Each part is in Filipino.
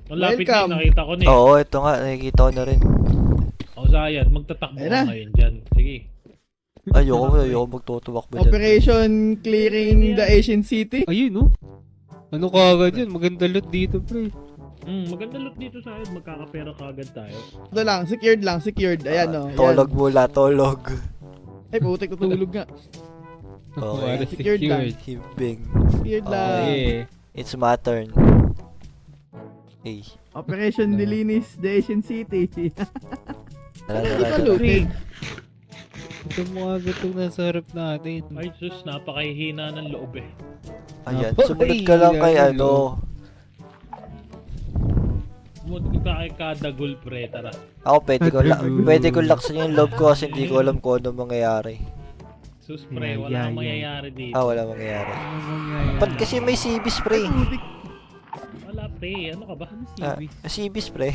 Ang lapit Welcome. na, nakita ko na eh. Oo, ito nga. Nakikita ko na rin. O, Zayan, magtatakbo Ayun ka na. ngayon dyan. Sige. Ayoko magtutumakbo dyan. Operation Clearing the Asian City. Ayun, no? Ano ka agad yun? Maganda loot dito, pre. Maganda loot dito sa akin. Magkakapera ka agad tayo. Ito lang, secured. Ayan o. Tolog mula, tolog. Ay, putik, tutulog nga. Okay. Para Secured lang. Himbing. Secured lang. Eh. It's my turn. Hey. Operation Delinis the Asian City. Tara, Hindi tara, pa tara. looted. Ito mo agad itong nasa harap natin. Ay, sus, napakahihina ng loob eh. Ayan, Ay, sumunod ka lang kay yan, ano. Sumunod ka kay Kadagul, pre, tara. Ako pwede ko laksan yung loob ko kasi hindi ko alam kung ano mangyayari. Sus, pre, wala Yeah, kang yeah. mangyayari dito. Wala mangyayari. Ano mangyayari? Ba't kasi may CBs pre? Putik. Wala, pre. Ano ka ba? CBs pre.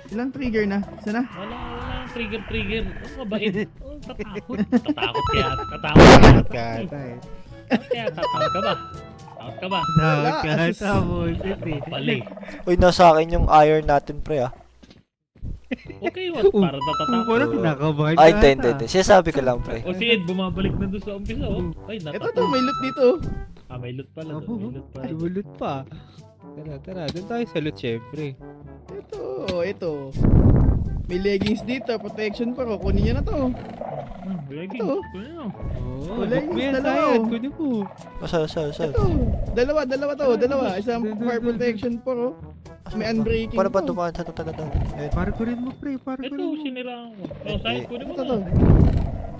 Ilang trigger na? Sana? Wala trigger. Ano ka ba? Tatakot. Tatakot kaya. Tatakot kaya. Tatakot ka ba? Takot ka ba? Nakakatapos. Pali. Uy, nasa akin yung iron natin pre ah. Okay, what? Para natatakot. Parang kinakabahan Ay, hindi. Sinasabi ko lang pre. O si Ed, bumabalik na doon sa umpisa, oh. Ay, Ito natakot. to, may loot dito. Ah, may loot pala. May loot pala. Lumulot pa. Tara. Doon tayo sa loot, syempre. Ito. May leggings dito, protection pa ko. Kunin niyo na to. Leggings. Ito. Ano? Oo, Wala ba't yung mo yan, dalawa, Sayad? oh. Kunin mo. Saan? Ito. Dalawa to. Isang fire protection pa ko. May unbreaking Paano ba to. dumaan sa taga daw? Para ko rin mo, pre. Para ko Ito, rin mo. siniraan ko. Oh, sa'yo, kunin mo Ito na. to.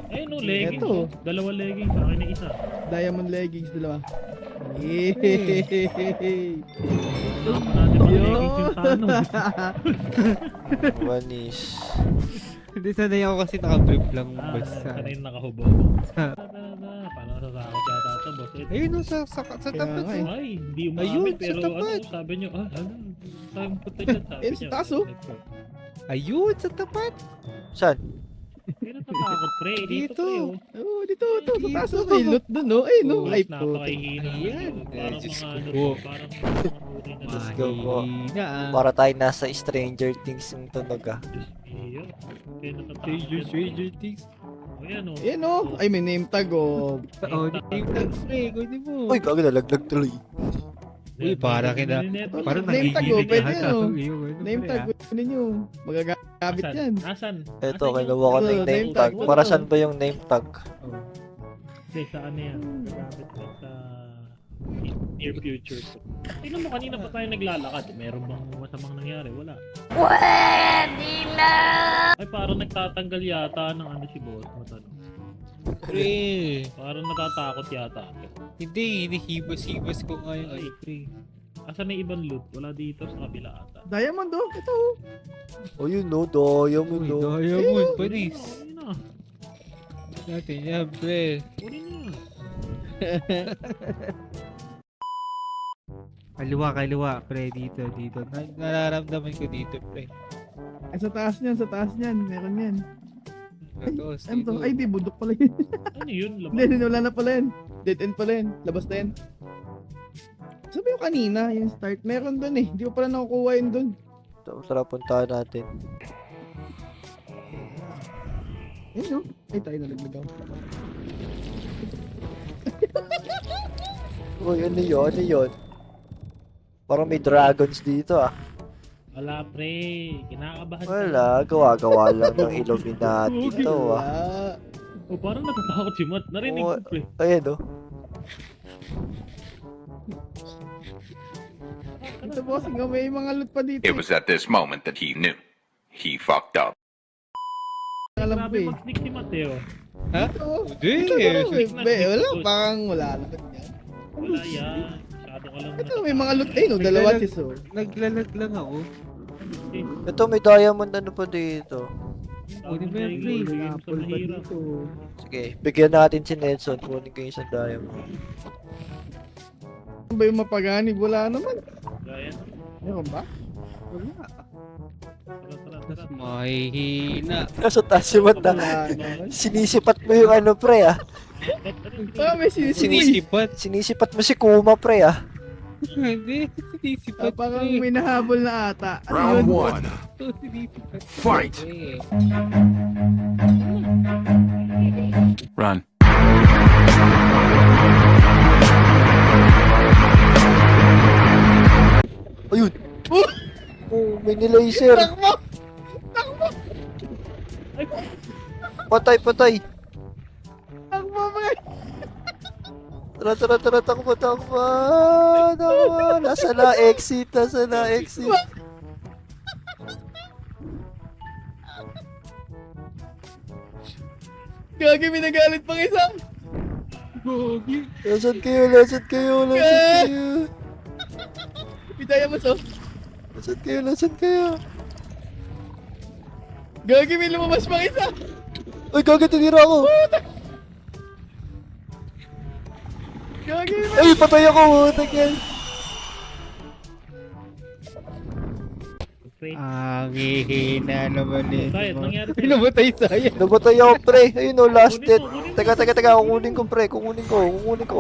Ayun, no, leggings. Ito. Oh. Dalawa leggings. Sa akin na isa. Diamond leggings, dalawa. Yay! Wala pa natin mga leggings yung tanong. One is... Hindi, sanay ako kasi naka-brief lang basta. Sana yung nakahubo. Sa- Parang nasasakot yata ito, boss. Ed. Ayun, no, sa Kaya tapat. nga eh. Ay, hindi Ayun, umamit. sa Pero tapat. ano, sabi nyo, saan punta dyan? Sabi Ayun, sa niya. taas, oh. Ayun, sa tapat. Saan? Hindi natatakot, pre. Dito, Dito. pre, oh. Oh, dito, sa taas. Dito. May loot dun, oh. Ay, no. Boss, Ay, putik. napakahihina. Ayan. Parang Diyos mga ko ano po. to, parang mga uri na Let's lang. go po. Mahina, ah. Para tayo nasa Stranger Things yung tunog ah. Diyos mio. Hindi natatakot Stranger, yan, Stranger pre. Things. Oh, yan, oh. Ayan, oh. Ay, may name tag, oh. Oo, name tag, pre. Kunin mo. Uy, gago nalaglag tuloy. Uy, para kina- Neto. Parang Name tag, nagigilig oh, pwede lahat, yan, oh. ah. Name tag, kunin nyo. Magagamit Asan? yan. Asan? Eto, Asan kinuha ko Ito, ng name name tag. tag. Para saan ba yung name tag? Hindi, sa ano yan? Gagamit na sa near future. Tingnan mo, kanina pa tayo naglalakad. Meron bang masamang nangyari? Wala. Pwede na! Ay, parang nagtatanggal yata ng ano si boss. Matanong. Pre. Parang natatakot yata. Hindi, hinihibas-hibas ko nga yung ano, pre. Asan na ibang loot? Wala dito sa kabila ata. Diamond, oh. Ito, oh. Oh, yun no, diamond Uy, no. diamond, panis. Ayun na. Natin yan, pre. Kunin na. Kaliwa, pre, dito. Nararamdaman ko dito, pre. Ay, sa taas niyan. Meron yan. Ito, Ano to? Ay, di, bundok pala yun. Ano yun? Hindi, wala na pala yan. Dead end pala yan. Labas na yan. Sabi yung kanina, yung start, meron dun eh. Hindi ko pala nakukuha yun dun. Tara, puntahan natin. Ayun, no? Ay, tayo nalaglag ako. Uy, ano yun? Parang may dragons dito ah. Wala, pre. Kinakabahan ka. Wala, gawa-gawa lang ng Illuminati to ah. Wala. O, parang natatakot si Matt. Narinig Oo. ko, pre. Ayan oh. Ito, bossing, oh, may mga loot pa dito. It was at this moment that he knew. He fucked up. Alam ko Grabe eh. mag-sneak si Mateo. Ha? Ito, Hindi. ito na lang eh. Sneak na, Be, sneak wala, na. parang wala naman yan. Wala yan. Masyado ka lang Ito, may mga loot eh, no? Dalawa sis, oh. Naglalag lang ako. Ito, may diamond ano pa dito. Kunin mo yan, pre. May apple pa dito. Sige, bigyan natin si Nelson. Kunin ko yung isang diamond. Ano ba yung mapagani? Wala naman. Gaya. Meron ba? Wala. Tara. Tapos mahihina. Nasa taas si Matt ah. Wala naman. Sinisipat mo yung ano pre ah. Ah, may sinisip. Sinisipat. Sinisipat mo si Kuma pre ah. Hindi, sinisipat Parang pre. may nahabol na ata. Ano Round yun? one. Ito, sinisipat. Fight! pre. Run. Ayun! Oh, may nilaser! Takbo! Patay, patay! Takbo, pre! Tara, tara, tara, takbo, takbo! Takbo! Nasa na exit, nasa na exit. Gagi, may nagalit pang isa. Gogi. Nasaan kayo, nasaan kayo, nasaan kayo? Pitaya mo so. Nasaan kayo, nasaan kayo? Gagi, may lumabas pang isa. Ay, gaga, tinira ako! Gagi, may... Ay, patay ako! Utak yan! Pre. Ang hihina naman eh. Sayad, nangyari sa'yo. Pinamatay saya. Nabatay ako, pre! Ayun o, last Kunin death! mo, kunin mo. Teka, teka, teka, kukunin ko, pre! Kukunin ko!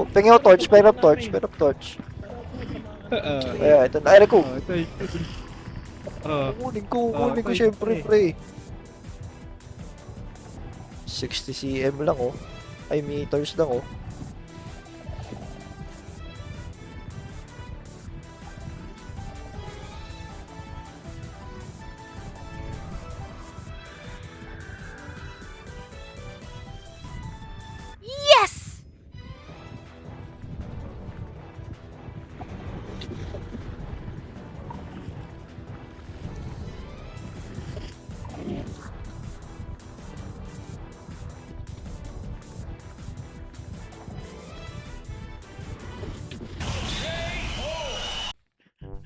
Pengi ako torch, pair of torch, pair of torch. Kaya, ito na, ay, ko! Kukunin ko, syempre, pre! 60 cm lang, oh. Ay, meters lang, oh.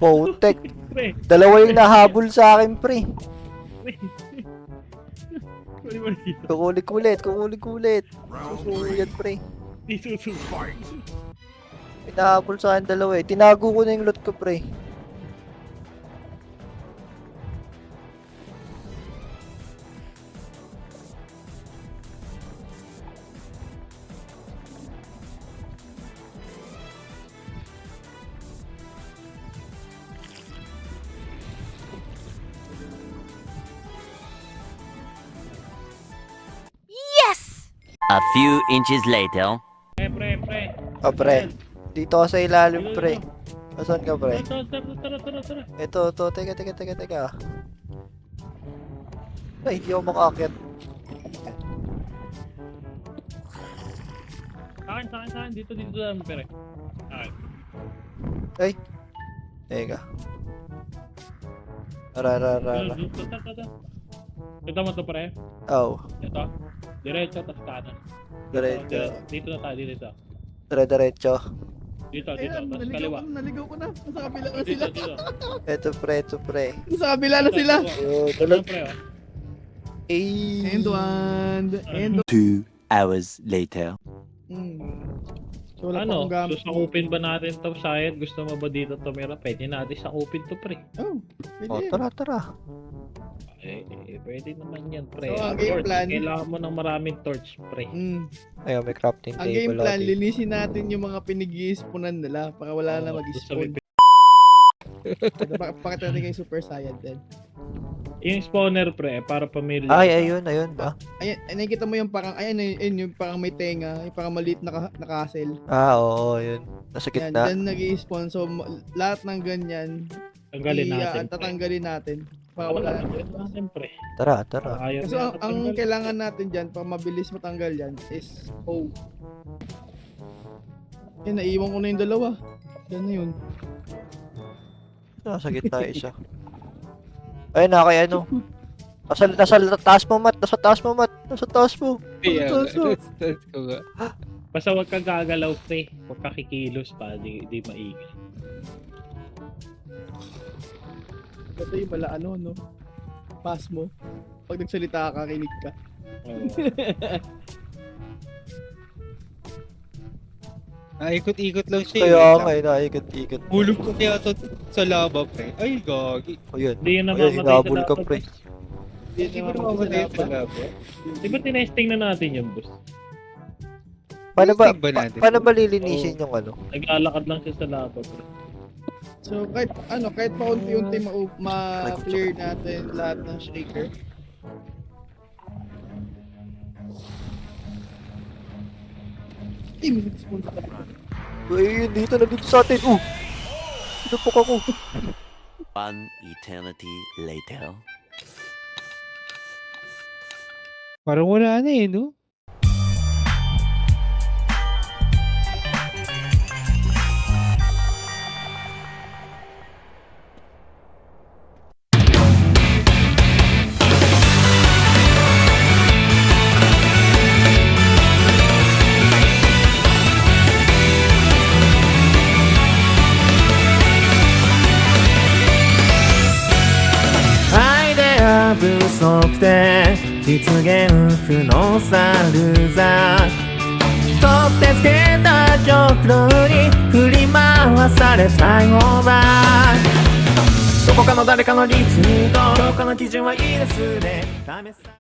Potek! Pre. Dalawa yung nahabol sa akin, pre. Pre. Kunin mo na dito. Kukulik ulit. Susulo yan, pre. Di susunod. May nahabol sa akin dalawa eh. Tinago ko na yung loot ko, pre. A few inches later. Pre. Ah, pre. Dito ako sa ilalim, pre. Asan ka, pre? Tara. Ito. Teka. Ay, hindi ako makakit. Sa akin. Dito lang, pre. Akin. Ay. Teka. Ara. Ito mo to, pre. Oh. Ito. Diretso, tas kanan. Diretso. Dito na tayo, dito. Diretso. Dito, Ayan, tas kaliwa. naligaw ko na. Nasa kabila na sila. Dito. Ito, pre. Nasa kabila na sila. Oh, Ito, dalag. pre, oh. Eh. And 2 hours later. So, wala pa Ano, akong gamit. susakupin ba natin to, Sayed? Gusto mo ba dito tumira? Pwede natin sakupin to, pre. Oh, pwede Oh, yan. tara. Pwede naman yan, pre. So, ang Of game course, plan- kailangan mo ng maraming torch, pre. Ayun, may crafting Ang game table plan, ako. linisin natin yung mga pinag-i-spawnan nila para wala na Gusto mag-spawn. Pakita natin kay Super Saiyan din. Yung spawner, pre, para pamilya. Ay, ayun ba? Ayan, nakikita mo yung parang, ayun yung parang may tenga, yung parang maliit na castle. Ah, oo, yun. Nasa Yan, gitna. dyan nag-i-spawn. So, lahat ng ganyan, Tanggalin natin. pre. tatanggalin natin. Para wala na. Tanggalin natin, pre. Tara. Ayaw Kasi na ang tanggal. kailangan natin dyan, para mabilis matanggal yan, is O. Naiiwan ko na yung dalawa. Yan na yun. Nasa gitna isa. Ayun na, kay ano. Nasa taas mo, Mat. Nasa taas mo. Kaya, Taas mo. tas ko nga. Basta huwag kang gagalaw, pre. Huwag ka kikilos pa, di maingay. Ito yung pala no? Pass mo. Pag nagsalita ka, kinig ka. Oo. Ikot-ikot lang siya. Kaya wait nga, lang. naikot-ikot. Hulog ko kaya to sa lava, pre. Ay, gagi. Ayun. Hindi yun Ayun, namamatay sa hinabol ka, lava, pre. boss. Hindi ko namamatay sa lava. Di ba tinesting na natin yun, boss? Paano ba, Testing ba natin? paano ba lilinisin yung ano? Naglalakad lang siya sa lava, pre. So kahit paunti-unti ma-clear natin lahat ng shaker. May response pa rin. Uy, dito na dito sa atin. Pinupok ako. One eternity later. Parang wala na eh, no?アイデア不足で実現不能さルーザー取ってつけた状況に振り回されたいオーバーどこかの誰かのリツイート評価の基準はいいですね試す